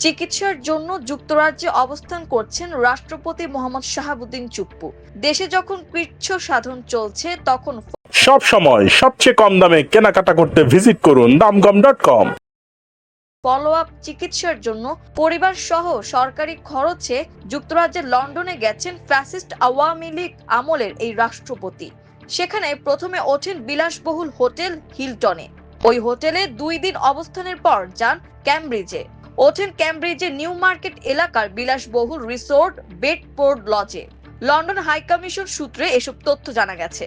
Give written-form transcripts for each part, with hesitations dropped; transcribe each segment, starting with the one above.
চিকিৎসার জন্য যুক্তরাজ্যে অবস্থান করছেন রাষ্ট্রপতি মোহাম্মদ শাহাবুদ্দিন চুপ্পু। দেশে যখন কৃচ্ছ সাধন চলছে তখন সব সময় সবচেয়ে কম দামে কেনাকাটা করতে ভিজিট করুন damgam.com। ফলো আপ চিকিৎসার জন্য পরিবার সহ সরকারি খরচে যুক্তরাজ্যের লন্ডনে গেছেন ফ্যাসিস্ট আওয়ামী লীগ আমলের এই রাষ্ট্রপতি। সেখানে প্রথমে ওঠেন বিলাসবহুল হোটেল হিলটনে। ওই হোটেলে 2 দিন অবস্থানের পর যান ক্যামব্রিজে। ওঠেন ক্যামব্রিজের নিউ মার্কেট এলাকার বিলাসবহুল রিসোর্ট বেডফোর্ড লজে। লন্ডন হাইকমিশন সূত্রে এসব তথ্য জানা গেছে।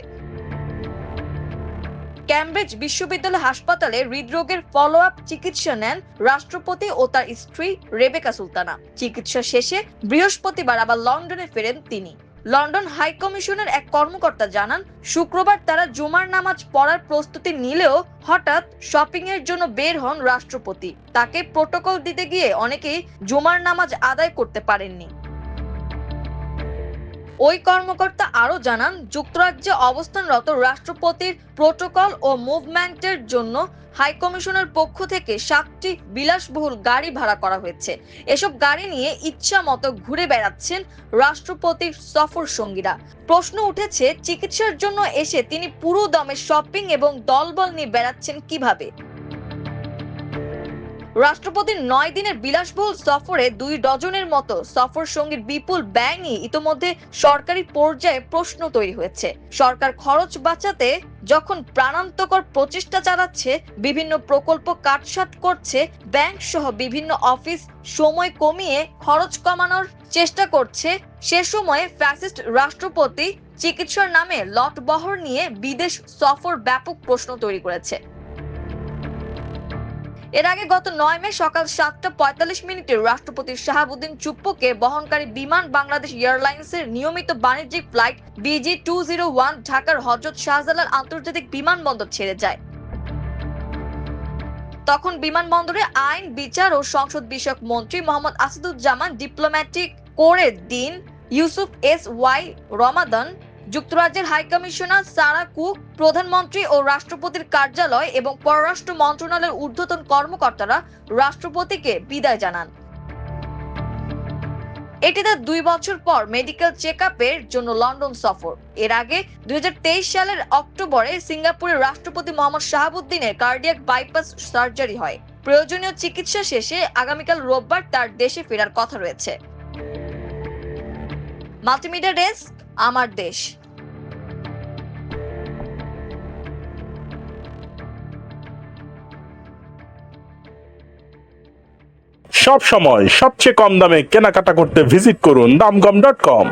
ক্যামব্রিজ বিশ্ববিদ্যালয় হাসপাতালে হৃদরোগের ফলো আপ চিকিৎসা নেন রাষ্ট্রপতি ও তার স্ত্রী রেবেকা সুলতানা। চিকিৎসা শেষে বৃহস্পতিবার আবার লন্ডনে ফেরেন তিনি। লন্ডন হাই কমিশনের এক কর্মকর্তা জানান, শুক্রবার তারা জুমার নামাজ পড়ার প্রস্তুতি নিলেও হঠাৎ শপিং এর জন্য বের হন রাষ্ট্রপতি। তাকে প্রোটোকল দিতে গিয়ে অনেকেই জুমার নামাজ আদায় করতে পারেননি। ওই কর্মকর্তা আরো জানান, যুক্তরাজ্যে অবস্থানরত রাষ্ট্রপতির প্রোটোকল ও মুভমেন্টের জন্য হাইকমিশনের পক্ষ থেকে 7টি বিলাসবহুল গাড়ি ভাড়া করা হয়েছে। এসব গাড়ি নিয়ে ইচ্ছা মতো ঘুরে বেড়াচ্ছেন রাষ্ট্রপতির সফর সঙ্গীরা। প্রশ্ন উঠেছে, চিকিৎসার জন্য এসে তিনি পুরো দমে শপিং এবং দলবল নিয়ে বেড়াচ্ছেন কিভাবে। রাষ্ট্রপতির 9 দিনের বিলাসবহুল সফরে 2 ডজনের মতো সফর সঙ্গীর বিপুল ব্যয় নিয়ে ইতোমধ্যে সরকারি পর্যায়ে প্রশ্ন তৈরি হয়েছে। সরকার খরচ বাঁচাতে যখন প্রাণান্তকর প্রচেষ্টা চালাচ্ছে, বিভিন্ন প্রকল্প কাটছাঁট করছে, ব্যাংক সহ বিভিন্ন অফিস সময় কমিয়ে খরচ কমানোর চেষ্টা করছে, সে সময়ে ফ্যাসিস্ট রাষ্ট্রপতি চিকিৎসার নামে লটবহর নিয়ে বিদেশ সফর ব্যাপক প্রশ্ন তৈরি করেছে। এর আগে গত 9 মে সকাল 7:45 রাষ্ট্রপতি শাহাবুদ্দিন চুপ্পুকে বহনকারী বিমান বাংলাদেশ এয়ারলাইন্সের নিয়মিত বাণিজ্যিক ফ্লাইট BG201 ঢাকার হযরত শাহজালাল আন্তর্জাতিক বিমানবন্দর ছেড়ে যায়। তখন বিমানবন্দরে আইন, বিচার ও সংসদ বিষয়ক মন্ত্রী মোহাম্মদ আসাদুজ্জামান, ডিপ্লোম্যাটিক কোরের ডিন ইউসুফ SY রমাদান, যুক্তরাজ্যের হাইকমিশনার সারা কুক, প্রধানমন্ত্রী ও রাষ্ট্রপতির কার্যালয় এবং পররাষ্ট্র মন্ত্রণালয়ের ঊর্ধ্বতন কর্মকর্তারা রাষ্ট্রপতিকে বিদায় জানান। এটি তার 2 বছর পর মেডিকেল চেকআপের জন্য লন্ডন সফর। এর আগে 2023 সালের অক্টোবরে সিঙ্গাপুরের রাষ্ট্রপতি মোহাম্মদ শাহাবুদ্দিনের কার্ডিয়াক বাইপাস সার্জারি হয়। প্রয়োজনীয় চিকিৎসা শেষে আগামীকাল রোববার তার দেশে ফেরার কথা রয়েছে। মাল্টিমিডিয়া ডেস্ক, আমার দেশ। সব সময় সবচেয়ে কম দামে কেনাকাটা করতে ভিজিট করুন damgam.com।